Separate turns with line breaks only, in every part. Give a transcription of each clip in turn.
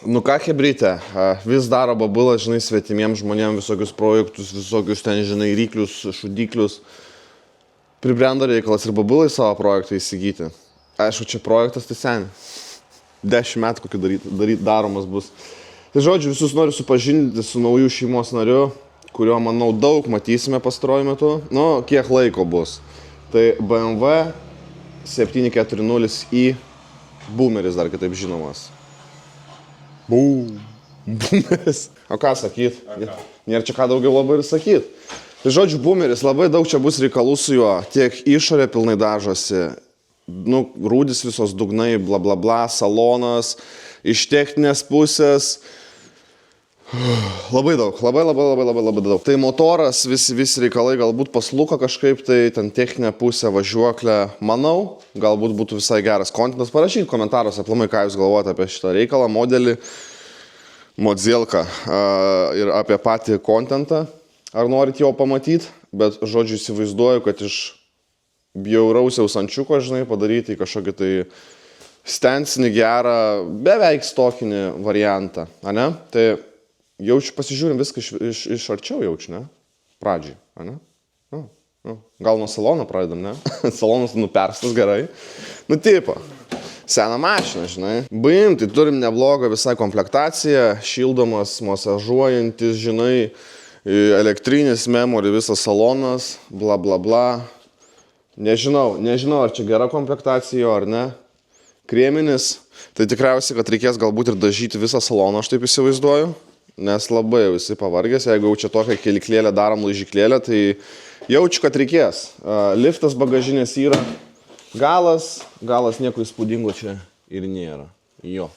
Nu ką, hebrytė, vis daro babulą, žinai, svetimiems žmonėms visokius projektus, visokius ten, žinai, ryklius, šudiklius. Pribrendo reikalas ir babulai savo projektą įsigyti. Aišku, čia projektas tai seniai. 10 metų kokį daromas bus. Tai žodžiu, visus noriu supažindinti su naujų šeimos nariu, kurio, manau, daug matysime pastaruoju metu. Nu, kiek laiko bus. Tai BMW 740i boomeris dar kitaip žinomas. Boomeris. O ką sakyt? Nėra čia ką daugiau labai ir sakyt. Tai žodžiu, boomeris, labai daug čia bus reikalų su juo. Tiek išorė pilnai dažosi. Nu, rūdis visos dugnai, bla bla bla, salonas, iš techninės pusės. Labai daug, labai daug. Tai motoras, visi reikalai, galbūt pasluko kažkaip, tai ten techninė pusė, važiuoklė, manau, galbūt būtų visai geras kontentas. Parašykit komentaruose, aplamai, ką jūs galvojate apie šitą reikalą, modelį, modzelką ir apie patį kontentą. Ar norit jo pamatyti, bet žodžiu įsivaizduoju, kad iš bjaurausiaus ančiuko, žinai, padaryti kažkokį tai stensinį gerą, beveik stokinį variantą, ane? Tai jaučiu, pasižiūrim viską iš arčiau jaučiu, ne? Pradžiai, ane? Gal nuo salono pradedam, ne? Salonas nuperstas gerai. Nu, tipo, seną mašiną, žinai. Baim, tai turim neblogą visą komplektaciją, šildomas, masažuojantis, žinai, elektrinis memory, visas salonas, bla bla bla. Nežinau, ar čia gera komplektacija ar ne. Krėminis, tai tikriausiai, kad reikės galbūt ir dažyti visą saloną, aš taip įsivaizduoju. Nes labai visi pavargęs, jeigu jau čia tokią keliklėlę darom laižyklėlę, tai jaučiu, kad reikės. Liftas bagažinės yra. Galas nieko įspūdingo čia ir nėra. Jo.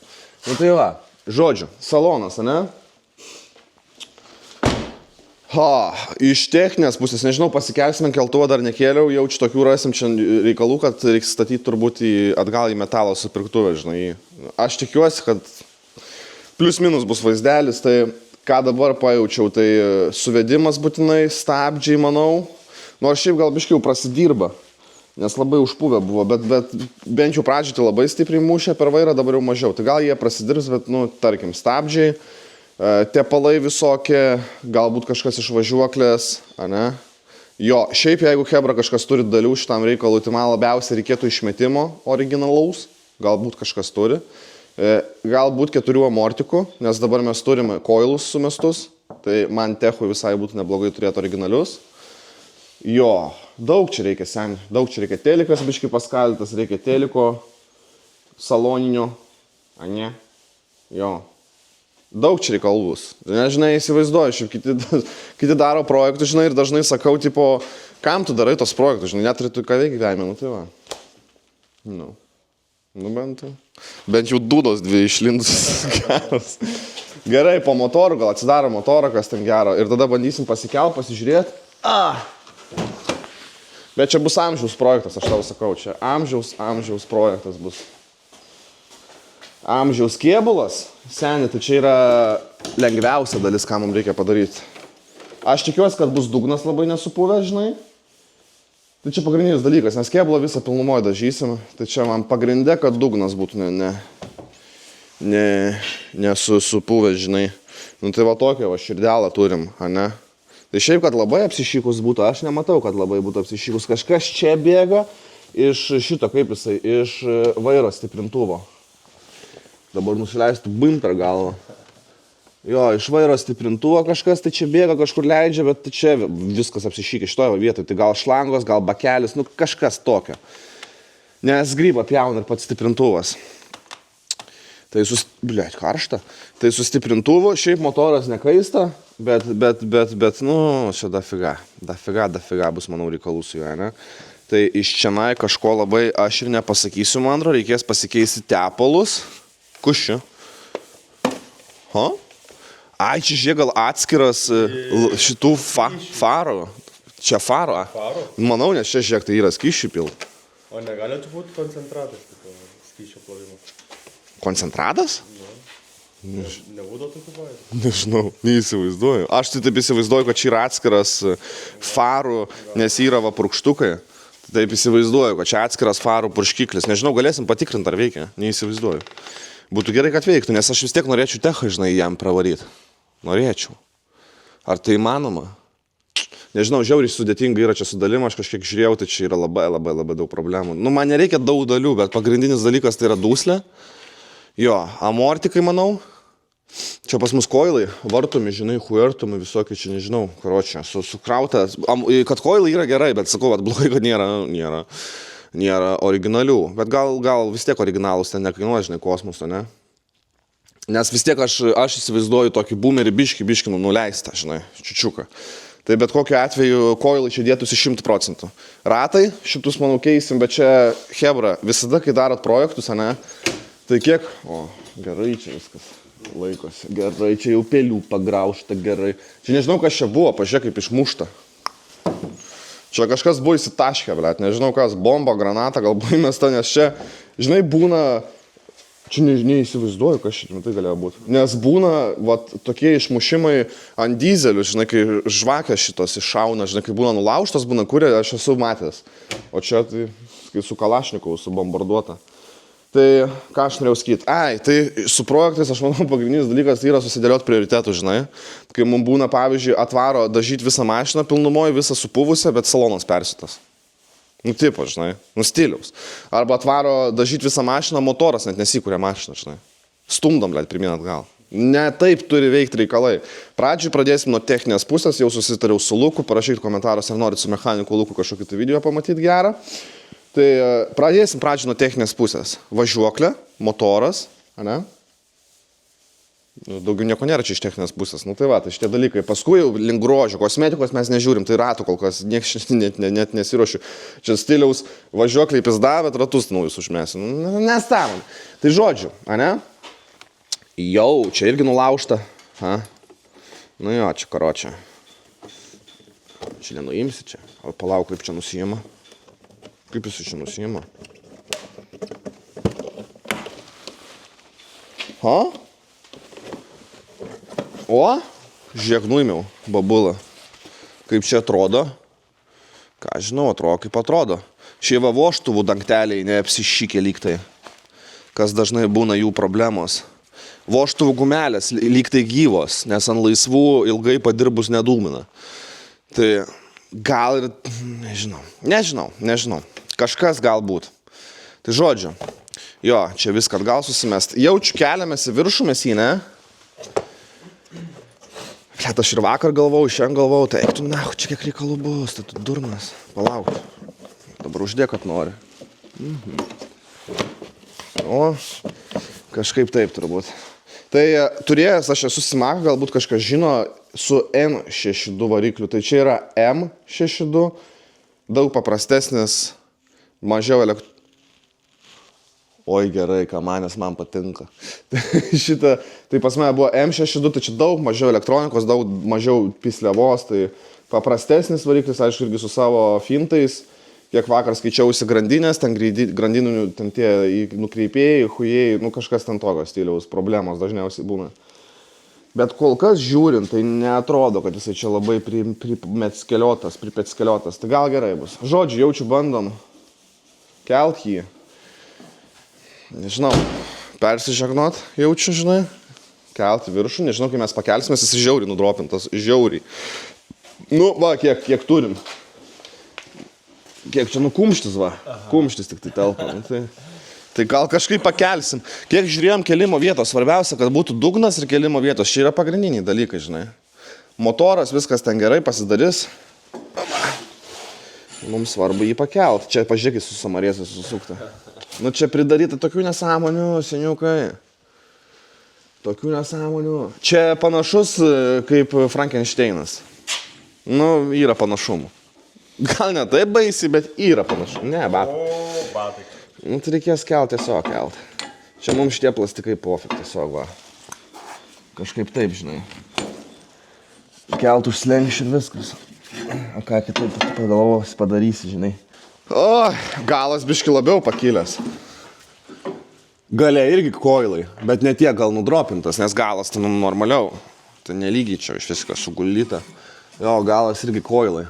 Nu tai va, žodžiu, salonas, ane? Iš techninės pusės, nežinau, pasikelsime, keltuvą dar nekėliau, jaučiu tokių rasim čia reikalų, kad reiks statyti turbūt atgal į metalo supirktuvę, žinai. Aš tikiuosi, kad plius minus bus vaizdelis, tai ką dabar pajaučiau, tai suvedimas būtinai, stabdžiai, manau. Nors šiaip gal biškiau prasidirba, nes labai užpuvę buvo, bet bent jau pradžiai tai labai stipriai mušė per vairą, dabar jau mažiau. Tai gal jie prasidirbs, bet, nu, tarkim, stabdžiai. Tepalai visokie, galbūt kažkas iš važiuoklės, ane? Jo, šiaip jeigu hebra kažkas turi dalių šitam reikalui, tai man labiausiai reikėtų išmetimo originalaus, galbūt kažkas turi. Galbūt 4 amortikų, nes dabar mes turime koilus sumestus, tai man techui visai būtų neblogai turėti originalius. Jo, daug čia reikia seniai, daug čia reikia telikas, biškai paskaldytas, reikia teliko, saloninio, ane? Jo. Daug čia reikalų bus. Nežinai, įsivaizduoju, šiaip kiti daro projektus, žinai, ir dažnai sakau, tipo, kam tu darai tos projektus, žinai, neturi tu ką veikti gyvenime, nu tai va. Nu bent jau dūdos 2 išlindus geras. Gerai, po motoru, gal atsidaro motorą, kas ten gero, ir tada bandysim pasikelt, pasižiūrėti. Bet čia bus amžiaus projektas, aš tau sakau, čia amžiaus projektas bus. Amžiaus kėbulas, seniai, tai čia yra lengviausia dalis, ką mums reikia padaryti. Aš tikiuosi, kad bus dugnas labai nesupuvęs, žinai. Tai čia pagrindinis dalykas, nes kėbulą visą pilnumoje dažysim. Tai čia man pagrindė, kad dugnas būtų nesupuvęs, žinai. Nu tai va tokia, va širdelą turim, ane? Tai šiaip, kad labai apsišykus būtų, aš nematau, kad labai būtų apsišykus. Kažkas čia bėga iš šito, kaip jisai, iš vairo stiprintuvo. Dabar nusileistų bim per galvą. Jo, iš vairo stiprintuvo kažkas, tai čia bėga, kažkur leidžia, bet čia viskas apsišykė šitoje vietoje. Tai gal šlangos, gal bakelis, nu kažkas tokio. Nes grybą pjauna ir pats stiprintuvas. Tai karšta. Tai su stiprintuvu, šiaip motoras nekaista, bet, nu, čia dafiga bus, manau, reikalų su juo, ne? Tai iš čianai kažko labai aš ir nepasakysiu, man atrodo, reikės pasikeisti tepalus. Kus čia? Ai, čia žiūrėk, gal atskiras šitų farų. Čia faro? Manau, nes čia žiūrėk, tai yra skysčių pilt.
O negalėtų būti koncentratas skysčio plovimo?
Koncentratas?
Nebūdavo tokių vairų?
Nežinau, neįsivaizduoju. Aš tai taip įsivaizduoju, kad čia yra atskiras farų, nes yra va purkštukai. Taip įsivaizduoju, kad čia atskiras farų purškiklis. Nežinau, galėsim patikrinti, ar veikia. Neįsivaizduoju. Būtų gerai, kad veiktų, nes aš vis tiek norėčiau techą, žinai, jam pravaryti. Norėčiau. Ar tai įmanoma? Nežinau, žiauriai sudėtinga yra čia su dalim, aš kažkiek žiūrėjau, tai čia yra labai daug problemų. Nu, man nereikia daug dalių, bet pagrindinis dalykas tai yra dūslė. Jo, amortikai, manau. Čia pas mus koilai, vartomi, žinai, huertomi, visokie čia, nežinau, karočią, sukrauta. Kad koilai yra gerai, bet sakau, blogai, kad nėra originalių. Bet gal vis tiek originalus ten nekainuoja, žinai, kosmoso, ne? Nes vis tiek aš įsivaizduoju tokį boomerį biškį nuleistą, žinai, čiučiuką. Tai bet kokiu atveju koilai čia dėtųsi 100%. Ratai šitus, manau, keisim, bet čia, hebra, visada, kai darot projektus, ne, tai kiek... O, gerai čia viskas laikosi, gerai, čia jau pelių pagraužta, gerai. Čia nežinau, kas čia buvo, pažiūrėk, kaip išmušta. Čia kažkas buvo įsitaškę, blėt, nežinau kas, bomba, granata, gal buvo įmesta, nes čia, žinai, būna... Čia neįsivaizduoju, kas čia tai galėjo būti. Nes būna tokie išmušimai ant dizelių, žinai, kai žvakės šitos iššauna, žinai, kai būna nulaužtas, būna kurė, aš esu matęs. O čia tai, kai su Kalašnikovu subombarduota. Tai ką aš norėjau sakyti? Tai su projektais, aš manau, pagrindinis dalykas yra susidėlioti prioritetų, žinai. Kai mums būna, pavyzdžiui, atvaro dažyti visą mašiną pilnumoje, visą supuvusią, bet salonas persitas. Nu, tipo, žinai, stiliaus. Arba atvaro dažyti visą mašiną, motoras net nesikūrė mašiną, žinai. Stumdom, blėt, pirmyn atgal. Ne taip turi veikti reikalai. Pradžiui pradėsim nuo techninės pusės, jau susitariau su Luku, parašykit komentaruose, ar norit su mechaniku Luku kažkokį tai video pamatyti gerą. Tai pradėsim pradžiui nuo techninės pusės. Važiuoklė, motoras, ne? Daugiau nieko nėra čia iš techninės pusės. Nu tai va, tai šitie dalykai. Paskui jau link grožio, kosmetikos mes nežiūrim, tai ratų kol kas net nesiruošiu. Čia stiliaus važiuokliai pizdavę, ratus naujus užmėsiu. Nesąmonė. Tai žodžiu, ane? Jau, čia irgi nulaužta. Nu jo, čia karočią. Čia nenuimsi čia. O palauk, kaip čia nusijima. Kaip jis čia nusijima? O, žiūrėk, nuimiau babulą. Kaip čia atrodo? Ką žinau, atrodo kaip atrodo. Šie voštuvų dangteliai neapsišykė lygtai. Kas dažnai būna jų problemos. Voštuvų gumelės lygtai gyvos, nes ant laisvų ilgai padirbus nedūmina. Tai gal ir... Nežinau. Kažkas galbūt. Tai žodžiu. Jo, čia viską atgal susimest. Jaučiu keliamės į viršų, mes jį, ne? Klet, aš ir vakar galvau, šiandien galvau, tai eik tu, čia kiek reikalų bus, tai tu durnas, palauk. Dabar uždėk, kad nori. O, kažkaip taip turbūt. Tai turėjęs, aš esu Simaką, galbūt kažkas žino, su M62 varikliu. Tai čia yra M62, daug paprastesnis, mažiau Oi gerai, kamanės man patinka. Tai pas mane buvo M62, tai čia daug mažiau elektronikos, daug mažiau pisliavos, tai paprastesnis variklis, aišku, irgi su savo fintais. Kiek vakar skaičiausi grandinės, ten grandinių, ten tie nukreipėjai, hujėjai, nu kažkas ten tokio stiliaus, problemos dažniausiai būna. Bet kol kas žiūrint, tai neatrodo, kad jisai čia labai pripetskeliotas. Tai gal gerai bus. Žodžiu, jaučiu bandom kelt jį. Nežinau, persižegnot jaučiu, žinai, kelti viršų, nežinau, kai mes pakelsime, jis žiauriai nudropintas, žiauriai. Nu, va, kiek turim. Kiek čia, kumštis, va, kumštis tik tai telpa. Nu, tai gal kažkaip pakelsim. Kiek žiūrėjom kelimo vietos, svarbiausia, kad būtų dugnas ir kelimo vietos, čia yra pagrindiniai dalykai, žinai. Motoras, viskas ten gerai pasidarys. Mums svarbu jį pakelt. Čia, pažiūrėk, su samarėsiu susukta. Nu, čia pridaryta tokių nesąmonių, seniukai. Tokių nesąmonių. Čia panašus kaip Frankensteinas. Nu, yra panašumų. Gal ne taip baisiai, bet yra panašumų. Ne, batai. Nu, tai reikės kelt tiesiog kelt. Čia mums šitie plastikai pofik tiesiog, va. Kažkaip taip, žinai. Kelt užslenkščių ir viskas. O ką kitaip pagalvosi padarysi, žinai. O, galas biški labiau pakilęs. Galia irgi koilai, bet ne tiek gal nudropintas, nes galas ten normaliau. Tai nelygiai čia iš viskas suguldyta. Jo, galas irgi koilai.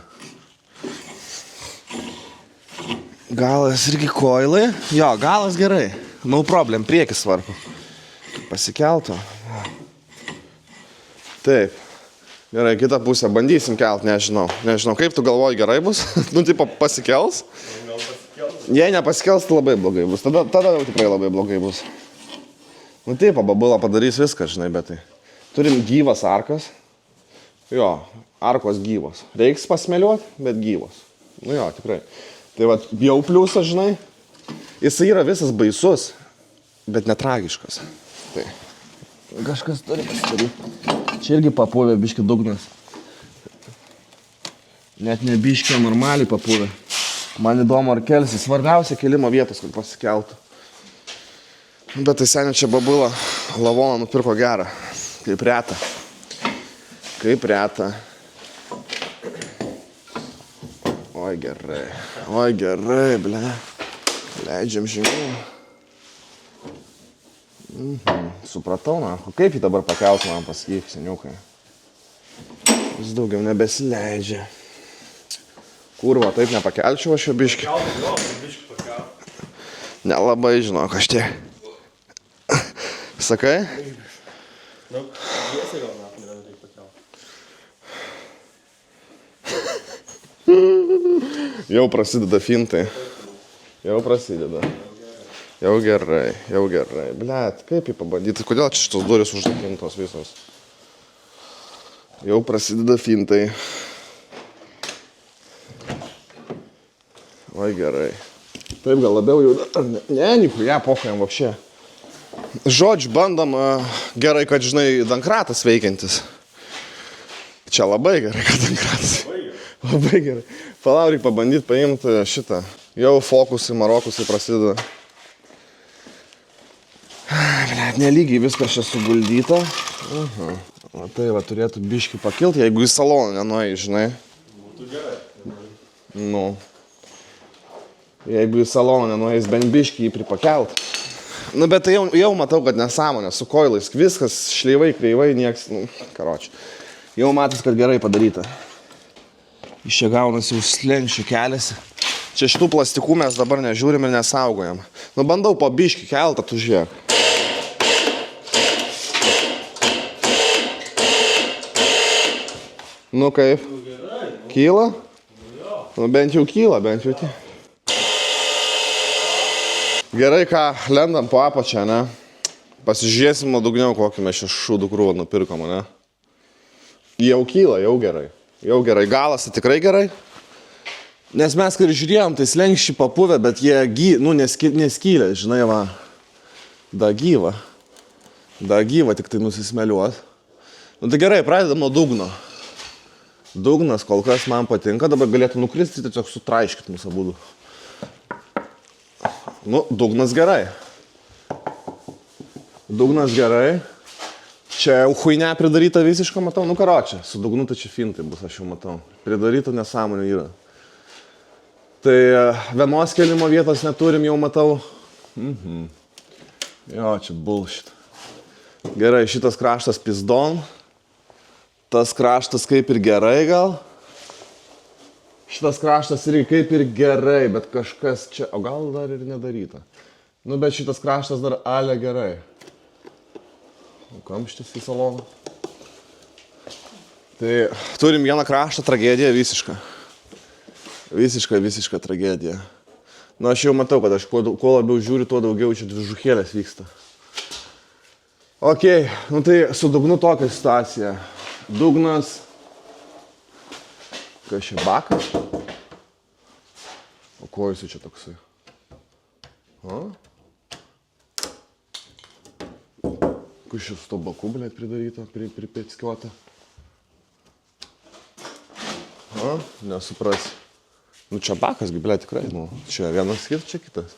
Galas irgi koilai. Jo, galas gerai. No problem, priekis svarbu. Pasikeltų. Taip. Gerai, kitą pusę bandysim kelt, nežinau. Nežinau, kaip tu galvoji, gerai bus? Nu, tipo, pasikels?
Gal pasikels?
Jei nepasikels, tai labai blogai bus. Tada jau tikrai labai blogai bus. Nu, taip, babula padarys viską, žinai, bet tai. Turim gyvas arkas. Jo, arkos gyvos. Reiks pasmeliuoti, bet gyvos. Nu jo, tikrai. Tai va, jau pliusas, žinai. Jis yra visas baisus, bet netragiškas. Tai. Kažkas turi pasidaryti. Čia irgi papuvė biški dugnas. Net ne biški, normaliai papuvė. Man įdomu, ar kelsi. Svarbiausia kelimo vietos, kad pasikeltų. Bet tai seniai čia babula lavoną nupirko gerą. Kaip reta. Kaip reta. Oi gerai, ble. Leidžiam žemiau. Supratau, na. Kaip jį dabar pakelt, man pasakyk, seniukai. Vis daugiau nebesileidžia. Kurva, taip nepakelčiau aš jo biškį. Nelabai žinok, aš tiek. Sakai?
Nu, tiesiai gal reikia pakelt.
Jau prasideda fintai. Jau prasideda. Jau gerai. Blet, kaip jį pabandyti? Kodėl čia šitos durys užrakintos visos? Jau prasideda fintai. Oi gerai. Taip gal labiau jau... Ne, nichuja, pohojam vapšė. Žodžiu, bandom gerai, kad, žinai, dankratas veikiantis. Čia labai gerai, kad dankratas. Labai gerai. Palau, reikia pabandyti paimti šitą. Jau fokusai, marokusai prasideda. Nelygiai viskas čia suguldyta. O tai va, turėtų biškį pakilti, jeigu į saloną nenuėjai, žinai.
Būtų gerai.
Nu. Jeigu į saloną nenuėjai, bent biškį jį pripakelt. Nu, bet tai jau matau, kad nesąmonė, su koilais, viskas šleivai, kreivai, nieks, nu, karoči. Jau matas, kad gerai padaryta. Iš čia gaunas jau slenkščių keliasi. Čia šitų plastikų mes dabar nežiūrim ir nesaugojam. Nu, bandau po biškį keltą, tu žiūrėk. Nu, kaip? Kyla? Nu, bent jau kyla, bent jau tie. Gerai, ką, lendam po apačią, ne? Pasižiūrėsim nuodugniau, kokį mes čia šūdų krūvą nupirkom, ne? Jau kyla, jau gerai. Jau gerai. Galas tai tikrai gerai. Nes mes, kai žiūrėjom, tai slenkščiai papuvę, bet jie neskylė, žinai, va. Da gyva, tik tai nusismeliuot. Nu tai gerai, pradedam nuo dugno. Dugnas kol kas man patinka, dabar galėtų nukristi, tiesiog sutraiškit mūsų abudu. Nu, dugnas gerai. Dugnas gerai. Čia jau huinė pridaryta visiškai, matau. Nu, karočią, su dugnu tai čia fintai bus, aš jau matau. Pridaryta nesąmonė yra. Tai vienos kelimo vietos neturim, jau matau. Jo, čia bullshit. Gerai, šitas kraštas pizdon. Tas kraštas kaip ir gerai gal. Šitas kraštas irgi kaip ir gerai, bet kažkas čia, o gal dar ir nedaryta. Nu, bet šitas kraštas dar ale gerai. O kamštis į saloną. Tai turim vieną kraštą tragediją visišką. Visišką tragediją. Nu, aš jau matau, kad aš kuo labiau žiūriu, tuo daugiau čia dvižuchėlės vyksta. Okei, nu tai su dugnu tokia situacija. Dugnas. Kas čia, bakas? O ko jis čia toksai? Kas čia su to baku, blėt, pridaryta, pripėckiuota? Nesuprasi. Nu čia bakas, blėt, tikrai, nu, čia vienas kitas, čia kitas.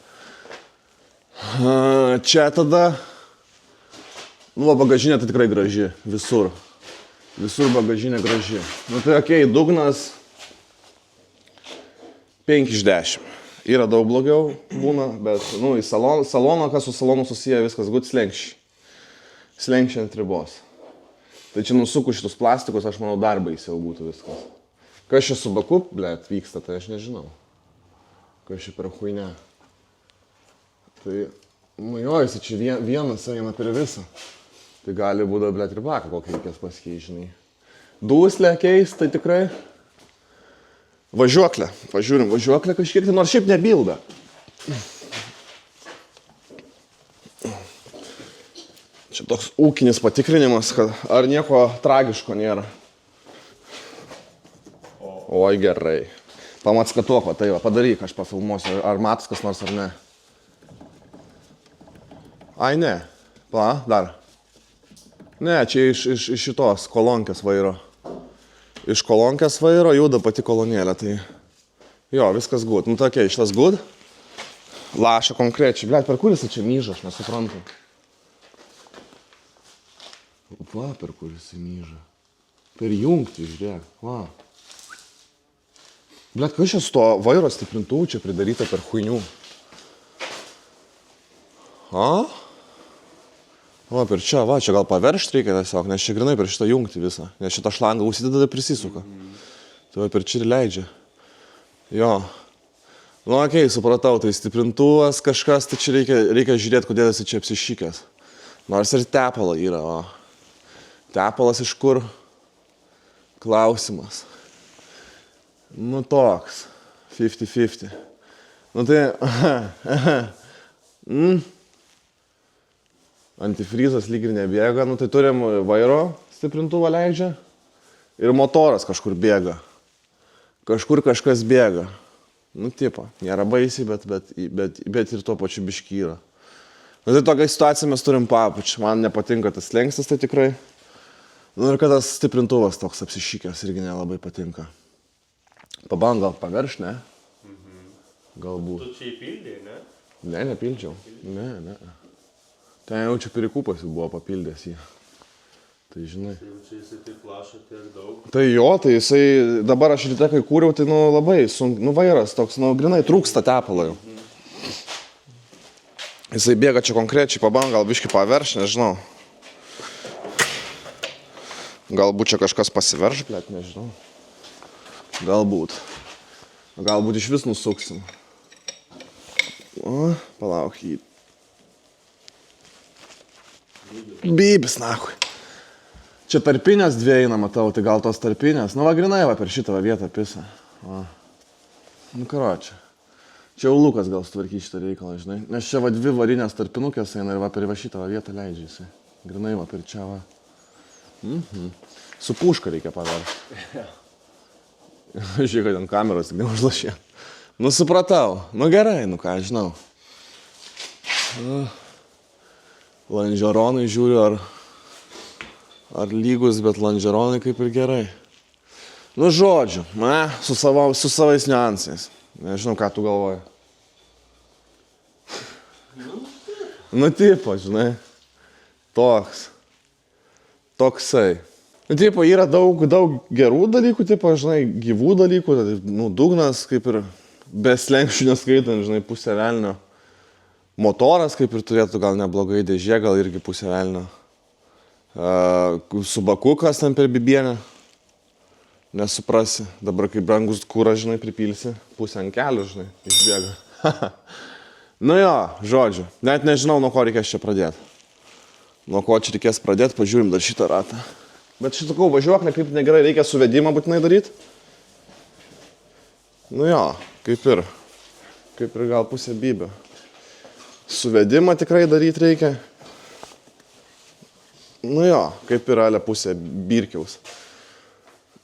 Čia tada, nu, bagažinė tai tikrai graži, visur. Visur bagažinė graži. Nu tai okei, dugnas 5 iš 10. Yra daug blogiau būna, bet, nu, į saloną, kas su salonu susiję, viskas gut slenkščiai. Slenkščiai ant ribos. Tai čia nusuku šitus plastikus, aš manau, dar baisiau būtų viskas. Kas čia su baku, blėt, vyksta, tai aš nežinau. Kas čia per huinė. Tai Nu jo, jis čia vienas eina per visą. Tai gali būti, blėt, ir baką kokį reikės pasikeisti, žinai. Dūslę keist, tai tikrai. Važiuoklę. Pažiūrim, važiuoklę kažkiek, tai nors šiaip nebilda. Čia toks ūkinis patikrinimas, kad ar nieko tragiško nėra. Oi, gerai. Pamatskatuok, tai va, padaryk, aš pafilmuosiu, ar matas kas nors ar ne. Ai, ne. Dar. Ne, čia iš šitos kolonkės vairo. Iš kolonkės vairo juda pati kolonėlė, tai jo, viskas good. Nu, tokia, šitas good. Laša konkrečiai. Blet, per kuris čia myža, aš nesuprantu. Va, per kuris myža. Per jungtį, žiūrėk. Va. Blet, kas čia su to vairo stiprintuvų čia pridaryta per huinių? A? Va, per čia, va, čia gal paveršti reikia tiesiog, nes čia grinai per šitą jungtį visą. Nes šitą šlangą užsideda prisisuka. Tai va, per čia ir leidžia. Jo. Nu, okei, supratau, tai stiprintuvas kažkas, tai čia reikia žiūrėti, kodėl jis čia apsišykęs. Nors ir tepalo yra, o. Tepalas iš kur? Klausimas. Nu, toks. 50-50. Nu, tai... Antifrizas lyg ir nebėga, nu tai turim vairo stiprintuvą leidžia ir motoras kažkur bėga. Kažkur kažkas bėga. Nu tipo, nėra baisiai, bet ir tuo pačiu biški yra. Nu tai tokia situacija mes turim papuč. Man nepatinka tas slengstis tai tikrai. Nu ir kad tas stiprintuvas toks apsišykęs irgi nelabai patinka. Pabandom gal paverš, ne? Galbūt.
Tu čia įpildėjai, ne?
Ne, nepildžiau. Ne. Ten jau čia pirikūpas jau buvo papildęs jį. Tai žinai.
Čia jisai taip laša tiek daug.
Tai jo, tai jisai, dabar aš ryte kai kūriau, tai nu labai sunku, nu vairas toks, nu grinai trūksta tepalo jau. Jisai bėga čia konkrečiai, pabandom gal biškį paverš, nežinau. Galbūt čia kažkas pasiverš, blet, nežinau. Galbūt. Galbūt iš vis nusuksim. O, palauk jį. Bybis, nakui. Čia tarpinės dvi eina, matau, tai gal tos tarpinės. Nu va, grinai va per šitą vietą pisa. Va. Nu, karočią. Čia jau Lukas gal sutvarky šitą reikalą, žinai. Nes čia va dvi varinės tarpinukės eina ir va per va šitą vietą leidžia jisai. Grinai va per čia va. Su puška reikia paveršti. Žiūrėk, kad ant kameros tik neužlašė. Nu, supratau. Nu, gerai, nu ką, žinau. Lanžeronai žiūriu, ar lygus, bet lanžeronai kaip ir gerai. Nu, žodžiu, su savais niuansais. Nežinau, ką tu galvoji. Nu, tipo, žinai. Toksai. Nu, tipo, yra daug gerų dalykų, tipo, žinai, gyvų dalykų. Nu, dugnas, kaip ir be slenkščių neskaitant, žinai, pusę velnio. Motoras kaip ir turėtų gal neblogai, dėžė gal irgi pusę velnio. Subakukas ten per bibienę. Nesuprasi. Dabar kai brangus kūras, žinai, pripilsi, pusę ant kelių, žinai, išbėga. Nu jo, žodžiu. Net nežinau, nuo ko reikės čia pradėti. Nuo ko čia reikės pradėti, pažiūrim dar šitą ratą. Bet šitą kau važiuoklę, kaip negerai, reikia suvedimą būtinai daryti. Nu jo, kaip ir gal pusę bybio. Suvedimą tikrai daryti reikia. Nu jo, kaip ir ale pusė birkiaus.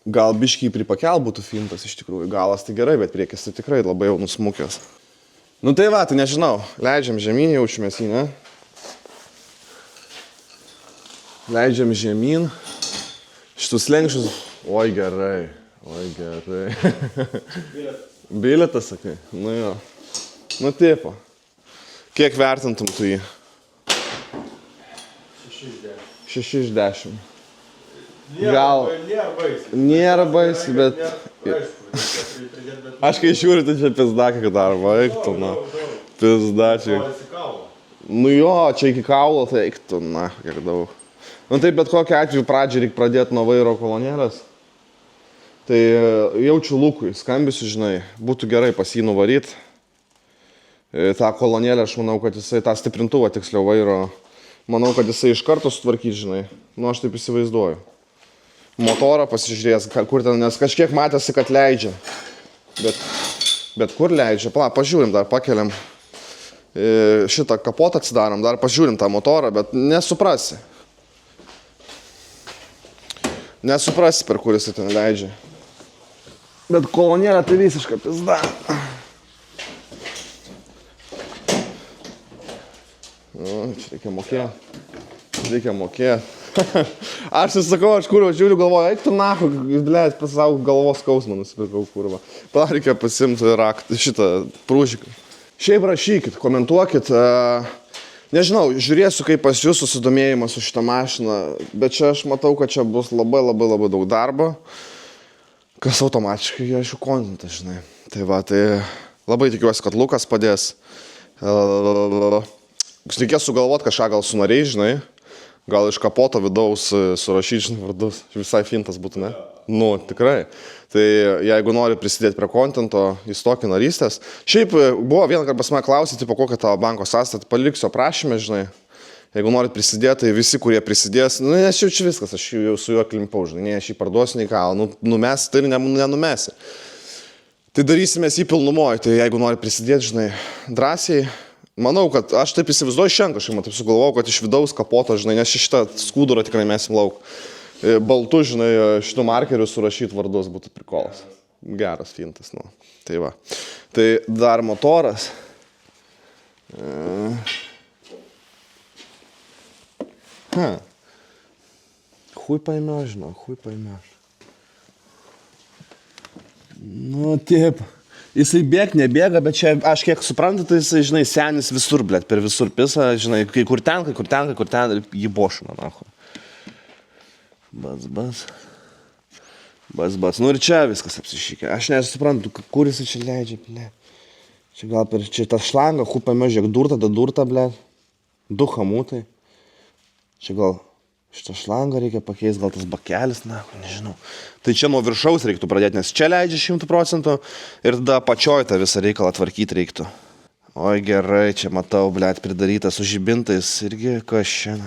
Gal biškį pripakel būtų fintas iš tikrųjų. Galas tai gerai, bet priekis tai tikrai labai jau nusmukęs. Nu tai va, tai nežinau. Leidžiam žemyn, jaučiamės jį, ne? Leidžiam žemyn. Šitus lenkščius. Oi gerai. Bilietas, sakai? Nu jo. Nu tipo. Kiek vertintum tu jį? 6 iš 10. Gal... Nėra baisi, bet... Aš kai žiūriu, tai čia pizdakai darbo, eiktų, na. Pizdačiai. Nu jo, čia iki kaulo, tai eiktų, na, kiek daug. Nu taip, bet kokiu atveju pradžiai reikia pradėti nuo vairo kolonėlės. Tai jaučiu Lukui, skambisiu, žinai, būtų gerai pas jį nuvaryti. tą kolonėlę, aš manau, kad jisai tą stiprintuvą tiksliau vairo, manau, kad jisai iš karto sutvarkys, žinai. Nu, aš taip įsivaizduoju. Motorą pasižiūrės, kur ten, nes kažkiek matėsi, kad leidžia. Bet kur leidžia? Pažiūrim, dar pakeliam šitą kapotą atsidarom, dar pažiūrim tą motorą, bet nesuprasi. Nesuprasi, per kuris ten leidžia. Bet kolonėlė tai visiškai pizda. Čia reikia mokėti. Reikia mokėti. Aš sakau, aš kurva žiūriu, galvoju, eik tu nahu, blėt, pasau galvos skausmą nusipirkau, kurva. Reikia pasimti šitą prūžiką. Šiaip rašykit, komentuokit. Nežinau, žiūrėsiu, kaip pas jūs susidomėjimas su šitą mašiną, bet čia aš matau, kad čia bus labai daug darbo, kas automatiškai, aišku, kontentas, žinai. Tai va, tai labai tikiuosi, kad Lukas padės. Reikės sugalvoti kažką gal su nariai, žinai. Gal iš kapoto vidaus surašyti, žinai, vardus. Visai fintas būtų, ne? Nu, tikrai. Tai jeigu nori prisidėti prie kontento, įstokį narystės. Šiaip buvo vieną kartą pas mane klausyti, po kokią tavo banko sąstatą, paliksiu aprašymę, žinai. Jeigu norit prisidėti, tai visi, kurie prisidės, nu, nes čia viskas, aš jau su juo klimpau, žinai, nei aš jį parduosiu, nei ką, numesi, tai nenumesi. Tai darysime jį pilnumoj, tai jeigu nori prisidėti, žinai, drąsiai. Manau, kad aš taip įsivaizduoju šiandien kažkaip, taip sugalvojau, kad iš vidaus kapoto, žinai, nes šitą skudurą tikrai mesim lauk. Baltu, žinai, šitų markerių surašyti vardus būtų prikolas. Geras fintas, nu. Tai va. Tai dar motoras. Хуй поймешь, žinau, хуй поймешь. Nu, taip. Jisai nebėga, bet čia, aš kiek suprantu, tai jisai, žinai, senis visur, blėt, per visur pisa, žinai, kai kur ten, ir jį bošina, nahu. Bas. Nu ir čia viskas apsišykė. Aš nesuprantu, kur jisai čia leidžia, blėt. Čia gal per čia tą šlangą, hupame, žiūrėk, durta, blėt. 2 hamutai. Čia gal šitą šlangą reikia pakeisti, gal tas bakelis, nežinau. Tai čia nuo viršaus reiktų pradėti, nes čia leidžia 100% ir tada pačioj tą visą reikalą tvarkyti reiktų. Oi gerai, čia matau, blėt, pridaryta su žibintais irgi kas čia,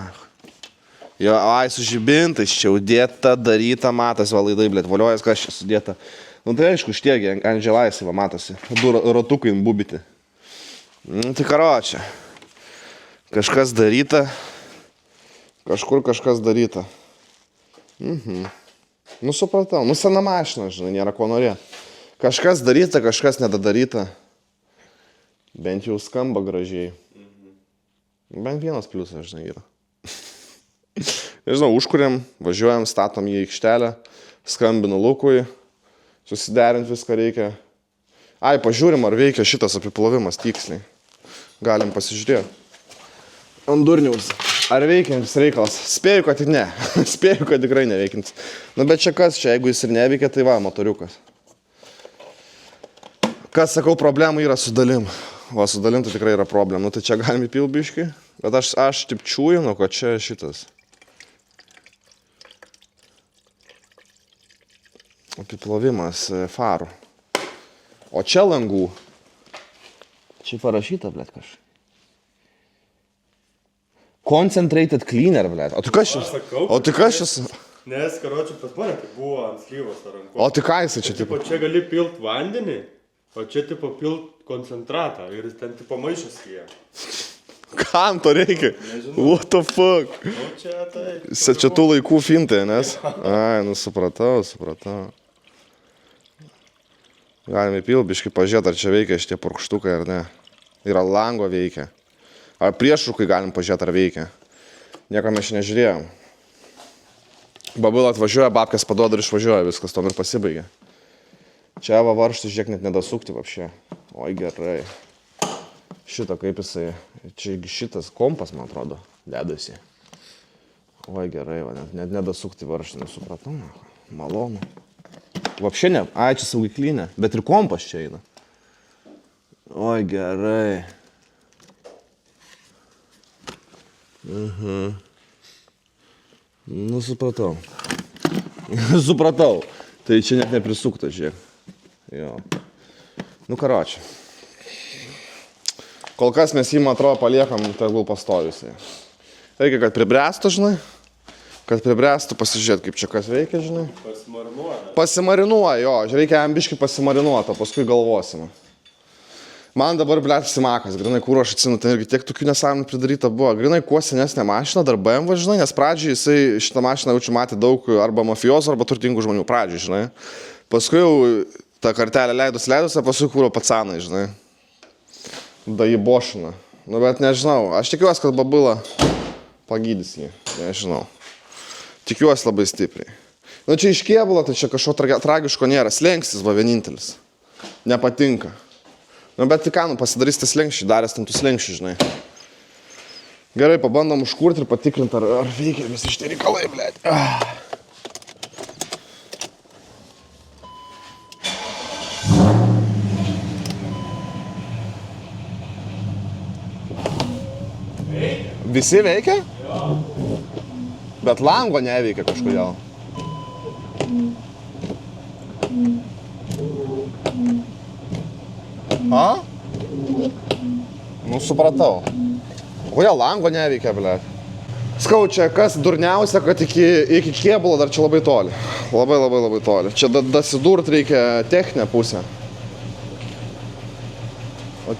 Jo, su žibintais čia udėta, daryta, matas, va laidai, blėt, voliojas, kas čia sudėta. Nu tai aišku, štiegi, Andželais, va matosi, 2 ratukai bubyti. Tai karočią, kažkas daryta. Kažkur kažkas daryta. Nu, supratau. Nu, sena mašina, žinai, nėra ko norėti. Kažkas daryta, kažkas nedadaryta. Bent jau skamba gražiai. Bent vienas pliusas, žinai, yra. Nežinau, užkuriam, važiuojam, statom į aikštelę, skambinu Lukui, susiderint viską reikia. Pažiūrim, ar veikia šitas apiplovimas tiksliai. Galim pasižiūrėti. Ant durniaus. Ar veikiantis reikalas? Spėju, kad ne. Spėju, kad tikrai neveikiantis. Nu, bet čia kas čia, jeigu jis ir neveikia, tai va, motoriukas. Kas, sakau, problemų yra su dalim. Va, su dalim tai tikrai yra problemų. Nu, tai čia galim įpilti biškį. Bet aš taip čiūjinu, kad čia šitas. Apiplovimas farų. O čia langų. Čia parašyta, blėt, kažkaip. Concentrated cleaner, blėt. O tai kas šis?
Nes, karočiui, pas mane tai buvo ant slyvos ar ant ko.
O tai ką jisai čia, tipo?
Čia gali pilt vandenį, o čia, tipo, pilt koncentratą ir ten, tipo, maišas jie.
Kam to reikia? Nežinau. What the fuck?
Nu, čia tai...
Čia tų laikų fintai, nes? Nu, supratau. Galime įpilbiškai pažiūrėti, ar čia veikia šitie purkštukai, ar ne. Ir ar lango veikia. Ar priešrūkai galim pažiūrėti, ar veikia. Nieko mes nežiūrėjom. Babila atvažiuoja, babkas paduoda ir išvažiuoja, viskas tom ir pasibaigia. Čia va varžtai, žiūrėk, net nedasukti vapšė. Oi, gerai. Šitą kaip jisai, čia šitas kompas, man atrodo, dedasi. Oi, gerai, va, net nedasukti varžtai, nesupratau, malonu. Vapšė ne, čia saugiklinė, bet ir kompas čia eina. Oi, gerai. Nu, supratau. Supratau. Tai čia net neprisukta, žiūrėk. Jo. Nu, karočią. Kol kas mes jį, man atrodo, paliekam, tegul pastoviusiai. Reikia, kad pribręstų, žinai. Kad pribręstų, pasižiūrėt, kaip čia kas veikia, žinai. Pasimarinuoja, jo, reikia ambiškai pasimarinuoti, o paskui galvosim. Man dabar, blėt, simakas, grinai, kur aš atsinu, ten irgi tiek tokių nesąmonų pridaryta buvo. Grinai, kuo senesnė mašina, dar BMW, žinai, nes pradžiai jisai šitą mašiną jaučiu matė daug arba mafijos, arba turtingų žmonių pradžiai, žinai. Paskui jau tą kartelę leidus, paskui kūro pacanai, žinai. Da jį bošina. Nu, bet nežinau, aš tikiuosi, kad babila pagydys jį, nežinau. Tikiuosi labai stipriai. Nu, čia iš kėbulo, tai čia kažko tragiško nėra, slengstis va vienintelis. Nepatinka. Nu, bet tik ką, nu, pasidarys tas slenkščiai, daręs tam tų slenkščiai, žinai. Gerai, pabandom užkurti ir patikrinti, ar veikia visi šitie reikalai, blėt. Visi veikia? Jo. Bet lango neveikia kažkodėl. A? Nu, supratau. Kodėl lango neveikia, blėt? Skau, čia kas durniausia, kad iki kėbulo dar čia labai toli. Labai toli. Čia dasidurt reikia techninę pusę. O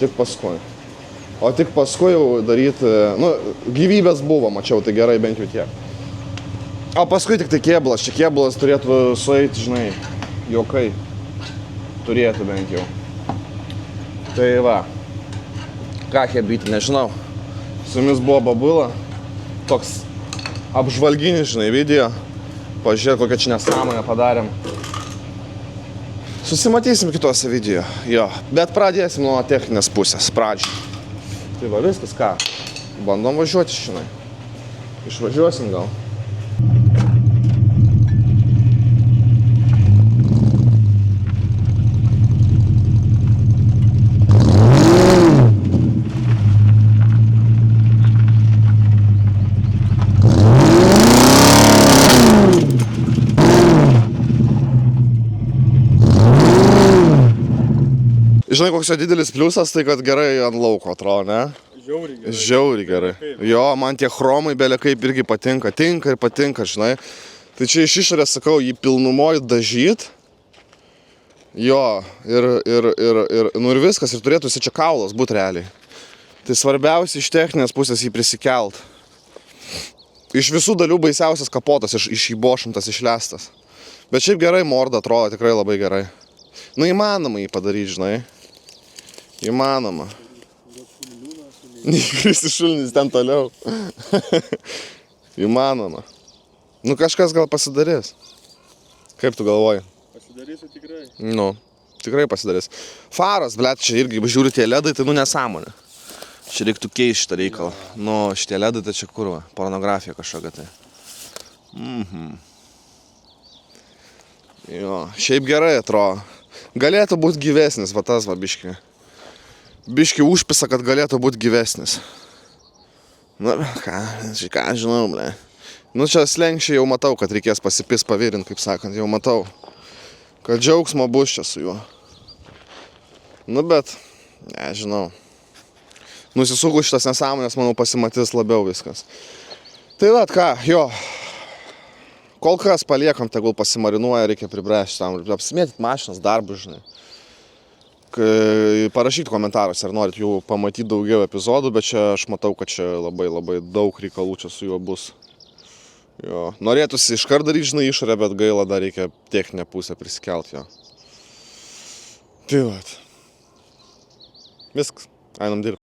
tik paskui jau daryti, nu, gyvybės buvo, mačiau, tai gerai bent jau tiek. O paskui tik tai kėbulas. Čia kėbulas turėtų sueiti, žinai, juokai. Turėtų bent jau. Tai va, ką hebyti, nežinau. Su jumis buvo Babula. Toks apžvalginis, žinai, video. Pažiūrėk, kokią čia nesąmonę padarėm. Susimatysim kitose video, jo. Bet pradėsim nuo techninės pusės, pradžiai. Tai va, viskas ką. Bandom važiuoti, žinai. Išvažiuosim gal. Žinai, koks jo didelis pliusas, tai kad gerai ant lauko atrodo, ne? Žiauriai gerai. Jo, man tie chromai belia kaip irgi patinka. Tinka ir patinka, žinai. Tai čia iš išorės, sakau, jį pilnumoj dažyt. Jo, nu ir viskas, ir turėtų čia kaulas būt realiai. Tai svarbiausia iš techninės pusės jį prisikelt. Iš visų dalių baisiausias kapotas, iš įbošintas, išlestas. Bet šiaip gerai morda atrodo, tikrai labai gerai. Nu, įmanoma jį padaryti, žinai. Įmanoma. Kristi šulnis ten toliau. Įmanoma. Nu, kažkas gal pasidarys. Kaip tu galvoji?
Pasidarysiu tikrai.
Nu, tikrai pasidarys. Faras, blėt, čia irgi žiūri tie ledai, tai nu nesąmonė. Čia reiktų keisti šitą reikalą. Nu, šitie ledai, tai čia kurva. Pornografija kažkokia tai. Jo, šiaip gerai atrodo. Galėtų būti gyvesnis, va tas va biški. Biški užpisa, kad galėtų būti gyvesnis. Nu, ką žinau, ble. Nu, čia slenkščiai jau matau, kad reikės pasipis pavirint, kaip sakant, jau matau. Kad džiaugsmo bus čia su juo. Nu, bet, nežinau. Nusisuku šitas nesąmonės, manau, pasimatys labiau viskas. Tai vat ką, jo. Kol kas paliekam, tegul pasimarinuoja, reikia pribręžti tam, apsimėtyti mašinas, darbus, žinai. Parašykit komentaruose, ar norit jų pamatyti daugiau epizodų, bet čia aš matau, kad čia labai daug reikalų čia su juo bus. Jo. Norėtųsi iškart daryti, žinai, išorę, bet gaila, dar reikia techninę pusę prisikelt jo. Tai vat. Viskas, einam dirbti.